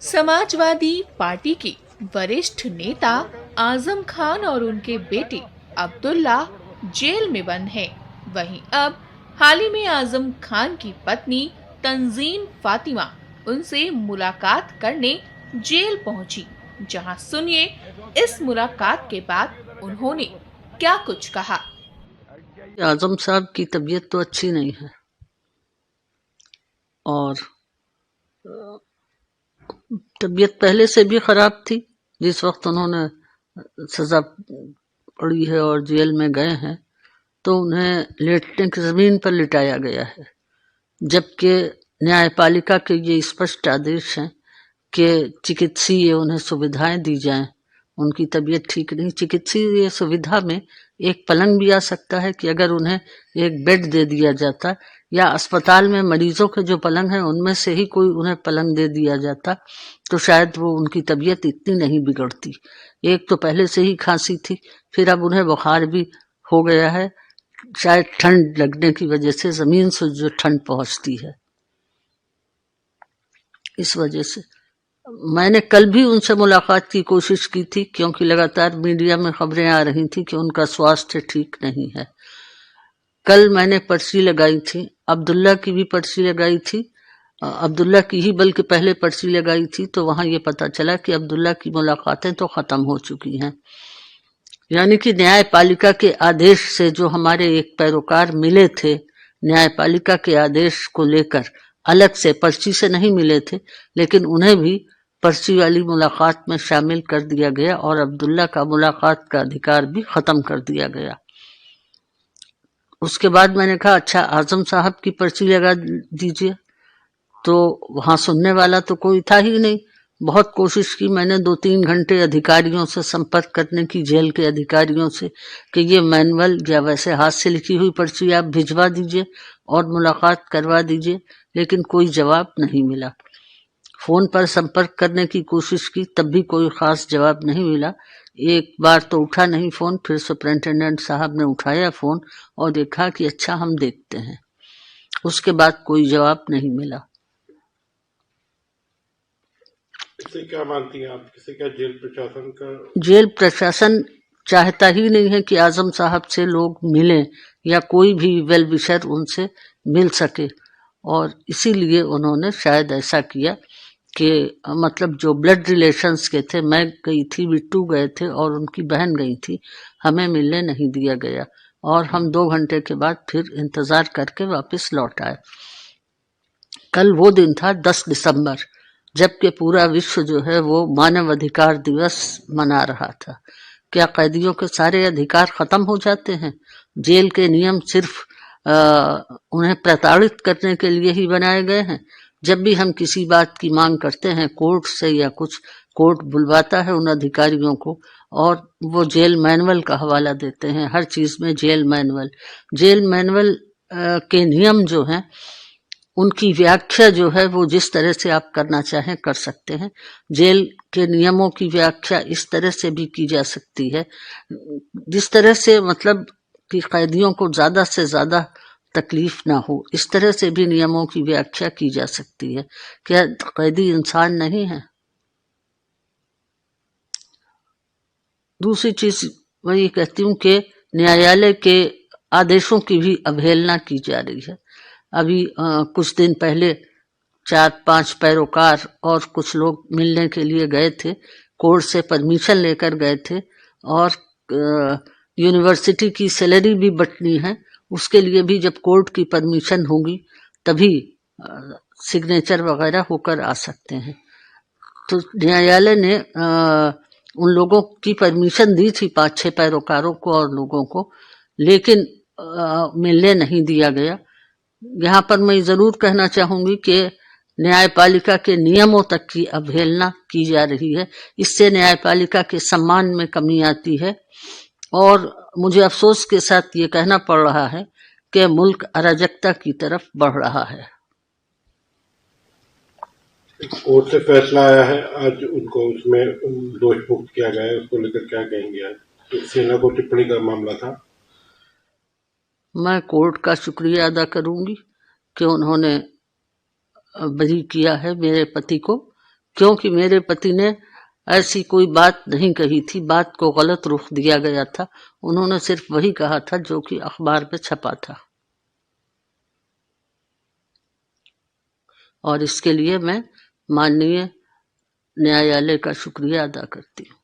Samajwadi party के वरिष्ठ नेता आजम खान और उनके बेटे अब्दुल्ला जेल में बंद हैं। वहीं अब हाल ही में आजम खान की पत्नी तंजीन फातिमा उनसे मुलाकात करने जेल पहुंची। जहां सुनिए इस मुलाकात के बाद उन्होंने क्या कुछ कहा। आजम साहब की तबीयत तो अच्छी नहीं है और तबीयत पहले से भी खराब थी। जिस वक्त उन्होंने सजा पड़ी है और जेल में गए हैं तो उन्हें लेटने की जमीन पर लिटाया गया है, जबकि न्यायपालिका के ये स्पष्ट आदेश हैं कि चिकित्सीय उन्हें सुविधाएं दी जाएं। उनकी तबीयत ठीक नहीं, चिकित्सीय सुविधा में एक पलंग भी आ सकता है कि अगर उन्हें एक बेड दे दिया जाता या अस्पताल में मरीजों के जो पलंग हैं उनमें से ही कोई उन्हें पलंग दे दिया जाता तो शायद वो उनकी तबीयत इतनी नहीं बिगड़ती। एक तो पहले से ही खांसी थी, फिर अब उन्हें बुखार भी हो गया है, शायद ठंड लगने की वजह से, जमीन से जो ठंड पहुंचती है इस वजह से। मैंने कल भी उनसे मुलाकात की कोशिश की थी क्योंकि लगातार मीडिया में खबरें आ रही थी कि उनका स्वास्थ्य ठीक नहीं है। कल मैंने पर्ची लगाई थी, अब्दुल्ला की भी पर्ची लगाई थी, अब्दुल्ला की ही बल्कि पहले पर्ची लगाई थी, तो वहां ये पता चला कि अब्दुल्ला की मुलाकातें तो खत्म हो चुकी हैं। यानी कि न्यायपालिका के आदेश से जो हमारे एक पैरोकार मिले थे, न्यायपालिका के आदेश को लेकर अलग से पर्ची से नहीं मिले थे, लेकिन उन्हें भी पर्ची वाली मुलाकात में शामिल कर दिया गया और अब्दुल्ला का मुलाकात का अधिकार भी खत्म कर दिया गया। उसके बाद मैंने कहा अच्छा आजम साहब की पर्ची लगा दीजिए, तो वहां सुनने वाला तो कोई था ही नहीं। बहुत कोशिश की मैंने, 2-3 घंटे अधिकारियों से संपर्क करने की, जेल के अधिकारियों से, कि ये मैनुअल या वैसे हाथ से लिखी हुई पर्ची आप भिजवा दीजिए और मुलाकात करवा दीजिए, लेकिन कोई जवाब नहीं मिला। फोन पर संपर्क करने की कोशिश की, तब भी कोई खास जवाब नहीं मिला। एक बार तो उठा नहीं फोन, फिर सुपरिंटेंडेंट साहब ने उठाया फोन और देखा कि अच्छा हम देखते हैं। उसके बाद कोई जवाब नहीं मिला। इससे क्या मानती हैं आप, इससे क्या जेल प्रशासन का? जेल प्रशासन चाहता ही नहीं है कि आजम साहब से लोग मिलें या कोई भी वेल विशर उनसे मिल सके, और इसीलिए उन्होंने शायद ऐसा किया कि मतलब जो ब्लड रिलेशंस के थे, मैं गई थी, बिट्टू गए थे और उनकी बहन गई थी, हमें मिलने नहीं दिया गया और हम 2 घंटे के बाद फिर इंतजार करके वापस लौट आए। कल वो दिन था 10 दिसंबर, जबकि पूरा विश्व जो है वो मानव अधिकार दिवस मना रहा था। क्या कैदियों के सारे अधिकार खत्म हो जाते हैं? जेल के नियम सिर्फ उन्हें प्रताड़ित करने के लिए ही बनाए गए हैं? जब भी हम किसी बात की मांग करते हैं कोर्ट से या कुछ, कोर्ट बुलवाता है उन अधिकारियों को और वो जेल मैनुअल का हवाला देते हैं। हर चीज में जेल मैनुअल के नियम जो हैं उनकी व्याख्या जो है वो जिस तरह से आप करना चाहें कर सकते हैं। जेल के नियमों की व्याख्या इस तरह से भी की जा सकती है जिस तरह से मतलब कि कैदियों को ज्यादा से ज्यादा तकलीफ ना हो, इस तरह से भी नियमों की व्याख्या की जा सकती है। क्या कैदी इंसान नहीं है? दूसरी चीज मैं ये कहती हूँ कि न्यायालय के आदेशों की भी अवहेलना की जा रही है। अभी कुछ दिन पहले 4-5 पैरोकार और कुछ लोग मिलने के लिए गए थे, कोर्ट से परमिशन लेकर गए थे और यूनिवर्सिटी की सैलरी भी बटनी है, उसके लिए भी जब कोर्ट की परमिशन होगी तभी सिग्नेचर वगैरह होकर आ सकते हैं। तो न्यायालय ने उन लोगों की परमिशन दी थी, 5-6 पैरोकारों को और लोगों को, लेकिन मिलने नहीं दिया गया। यहाँ पर मैं जरूर कहना चाहूंगी कि न्यायपालिका के नियमों तक की अवहेलना की जा रही है। इससे न्यायपालिका के सम्मान में कमी आती है और मुझे अफसोस के साथ ये कहना पड़ रहा है कि मुल्क अराजकता की तरफ बढ़ रहा है। कोर्ट से फैसला आया है आज, उनको उसमें दोष मुक्त किया गया है, उसको लेकर क्या कहेंगे? आज सेना को टिप्पणी का मामला था। मैं कोर्ट का शुक्रिया अदा करूंगी कि उन्होंने बरी किया है मेरे पति को, क्योंकि मेरे पति ने ऐसी कोई बात नहीं कही थी, बात को गलत रुख दिया गया था। उन्होंने सिर्फ वही कहा था जो कि अखबार में छपा था, और इसके लिए मैं माननीय न्यायालय का शुक्रिया अदा करती हूँ।